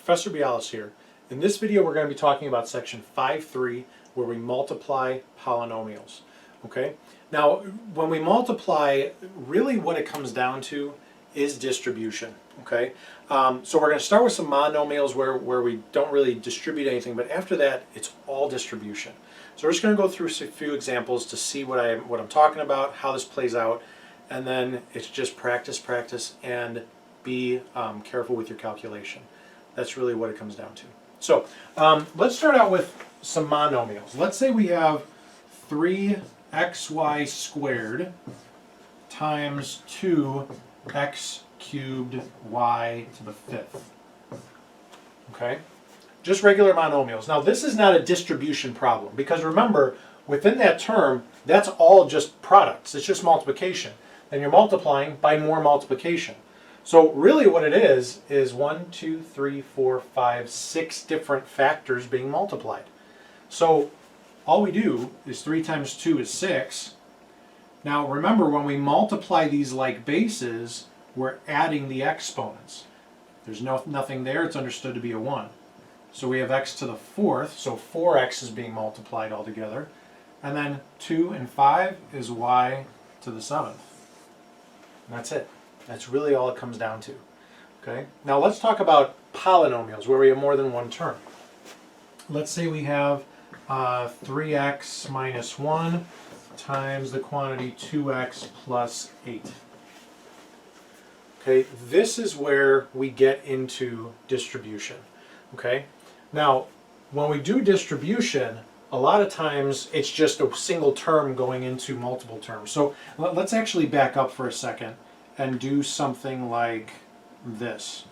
Professor Bialis here. In this video we're going to be talking about section 5.3 where we multiply polynomials. Okay? Now when we multiply, really what it comes down to is distribution. Okay? So we're going to start with some monomials where we don't really distribute anything, but after that it's all distribution. So we're just going to go through a few examples to see what I'm talking about, how this plays out, and then it's just practice, and be careful with your calculation. That's really what it comes down to. So let's start out with some monomials. Let's say we have 3xy squared times 2x cubed y to the fifth. Okay? Just regular monomials. Now this is not a distribution problem because remember, within that term, that's all just products. It's just multiplication. Then you're multiplying by more multiplication. So really what it is 1, 2, 3, 4, 5, 6 different factors being multiplied. So all we do is 3 times 2 is 6. Now remember, when we multiply these like bases, we're adding the exponents. There's nothing there, it's understood to be a 1. So we have x to the fourth, so 4x is being multiplied altogether. And then 2 and 5 is y to the seventh. And that's it. That's really all it comes down to. Okay? Now let's talk about polynomials where we have more than one term. Let's say we have 3x minus 1 times the quantity 2x plus 8. Okay, this is where we get into distribution. Okay? Now, when we do distribution, a lot of times it's just a single term going into multiple terms. So let's actually back up for a second and do something like this.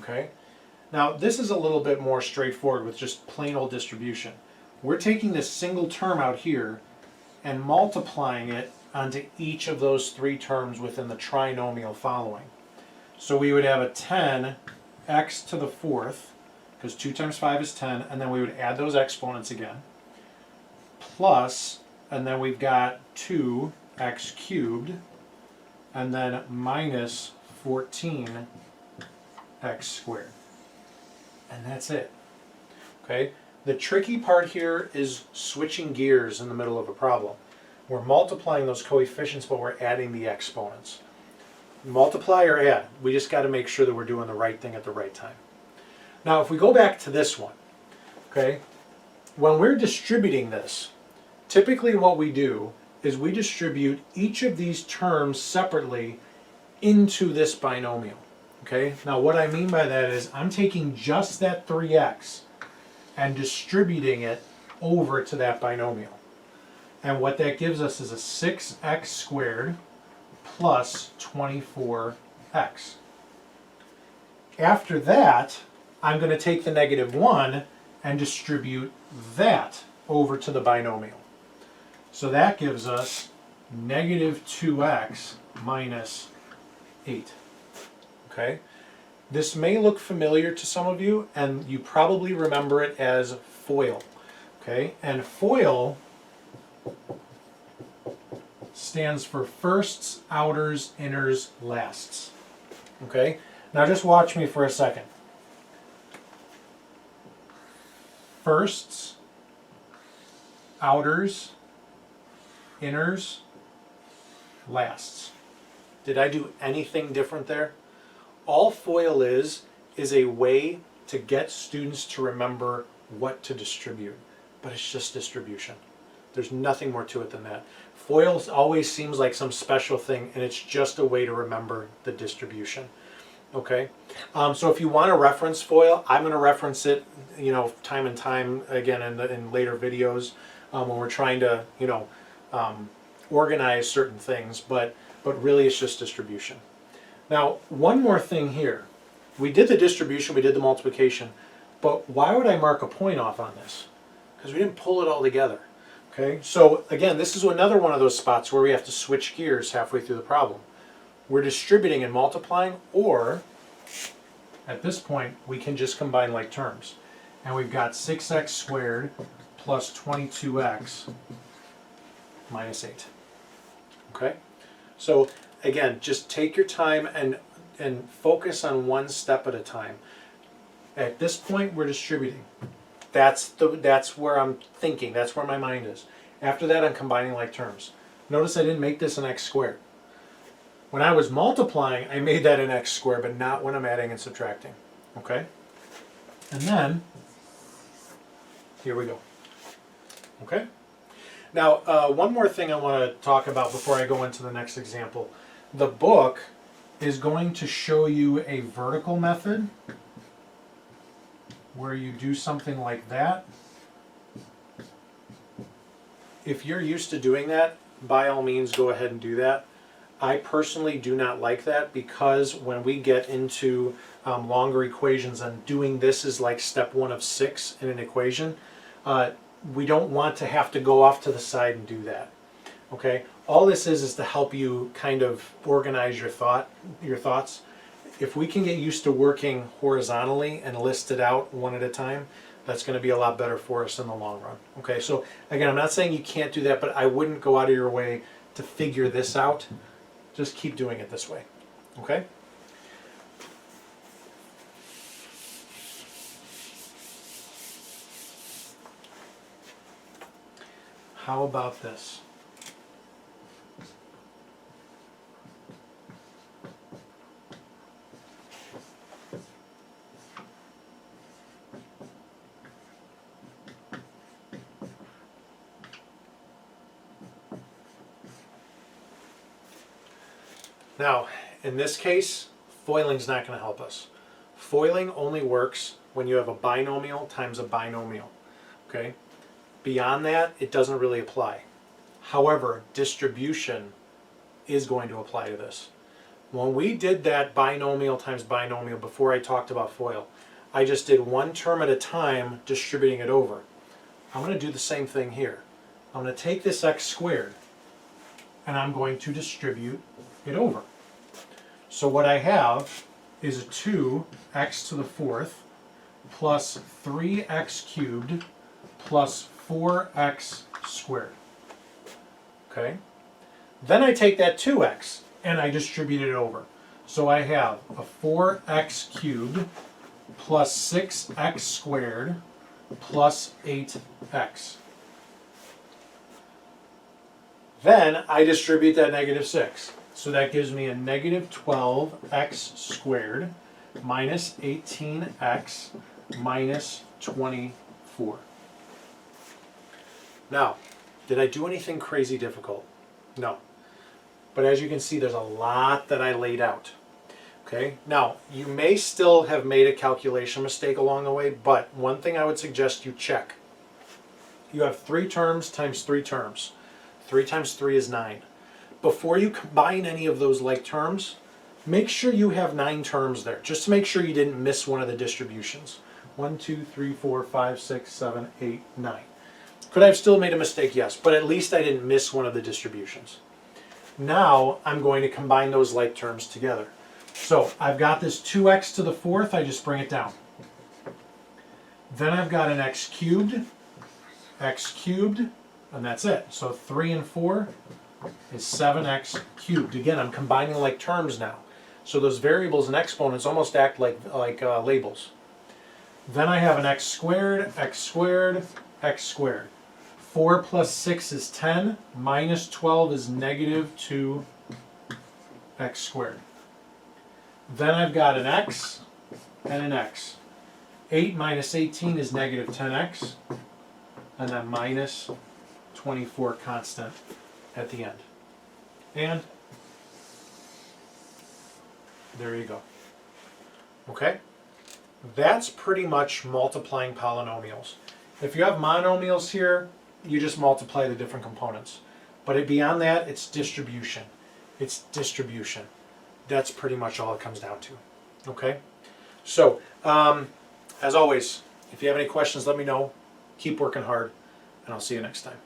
Okay? Now this is a little bit more straightforward with just plain old distribution. We're taking this single term out here and multiplying it onto each of those three terms within the trinomial following. So we would have a 10x to the fourth, because 2 times 5 is 10, and then we would add those exponents again, plus, and then we've got 2x cubed, and then minus 14x squared. And that's it. Okay? The tricky part here is switching gears in the middle of a problem. We're multiplying those coefficients, but we're adding the exponents. Multiply or add. We just got to make sure that we're doing the right thing at the right time. Now, if we go back to this one, okay, when we're distributing this, typically what we do is we distribute each of these terms separately into this binomial. Okay? Now, what I mean by that is I'm taking just that 3x and distributing it over to that binomial. And what that gives us is a 6x squared plus 24x. After that, I'm going to take the negative 1 and distribute that over to the binomial. So that gives us negative 2x minus 8. Okay? This may look familiar to some of you, and you probably remember it as FOIL. Okay? And FOIL stands for firsts, outers, inners, lasts. Okay? Now just watch me for a second. Firsts, outers, inners, lasts. Did I do anything different there? All FOIL is a way to get students to remember what to distribute, but it's just distribution. There's nothing more to it than that. FOIL always seems like some special thing, and it's just a way to remember the distribution. Okay? So if you want to reference FOIL, I'm going to reference it, time and time again in later videos when we're trying to, organize certain things, but really it's just distribution. Now, one more thing here. We did the distribution, we did the multiplication, but why would I mark a point off on this? Because we didn't pull it all together. Okay, so again, this is another one of those spots where we have to switch gears halfway through the problem. We're distributing and multiplying, or at this point, we can just combine like terms. And we've got 6x squared plus 22x minus 8. Okay? So again, just take your time and focus on one step at a time. At this point, we're distributing. That's where I'm thinking. That's where my mind is. After that, I'm combining like terms. Notice I didn't make this an x squared. When I was multiplying, I made that an x squared, but not when I'm adding and subtracting. Okay? And then, here we go. Okay? Now, one more thing I want to talk about before I go into the next example. The book is going to show you a vertical method where you do something like that. If you're used to doing that, by all means go ahead and do that. I personally do not like that because when we get into longer equations and doing this is like step 1 of 6 in an equation, we don't want to have to go off to the side and do that. Okay? All this is to help you kind of organize your thoughts. If we can get used to working horizontally and list it out one at a time, that's going to be a lot better for us in the long run. Okay, so again, I'm not saying you can't do that, but I wouldn't go out of your way to figure this out. Just keep doing it this way. Okay? How about this? Now, in this case, FOILing's not going to help us. FOILing only works when you have a binomial times a binomial. Okay? Beyond that, it doesn't really apply. However, distribution is going to apply to this. When we did that binomial times binomial before I talked about FOIL, I just did one term at a time, distributing it over. I'm going to do the same thing here. I'm going to take this x squared, and I'm going to distribute it over. So what I have is a 2x to the 4th plus 3x cubed plus 4x squared. Okay? Then I take that 2x and I distribute it over. So I have a 4x cubed plus 6x squared plus 8x. Then I distribute that negative 6. So that gives me a negative 12x squared minus 18x minus 24. Now, did I do anything crazy difficult? No. But as you can see, there's a lot that I laid out. Okay? Now, you may still have made a calculation mistake along the way, but one thing I would suggest you check. You have 3 terms times 3 terms. 3 times 3 is 9. Before you combine any of those like terms, make sure you have 9 terms there, just to make sure you didn't miss one of the distributions. 1, 2, 3, 4, 5, 6, 7, 8, 9. Could I have still made a mistake? Yes, but at least I didn't miss one of the distributions. Now I'm going to combine those like terms together. So I've got this 2x to the 4th, I just bring it down. Then I've got an x cubed, and that's it. So 3 and 4 is 7x cubed. Again, I'm combining like terms now. So those variables and exponents almost act like labels. Then I have an x squared, x squared, x squared. 4 plus 6 is 10, minus 12 is negative 2x squared. Then I've got an x and an x. 8 minus 18 is negative 10x, and then minus 24 constant at the end. And there you go. Okay? That's pretty much multiplying polynomials. If you have monomials here, you just multiply the different components. But beyond that, it's distribution. It's distribution. That's pretty much all it comes down to. Okay? So, as always, if you have any questions, let me know. Keep working hard, and I'll see you next time.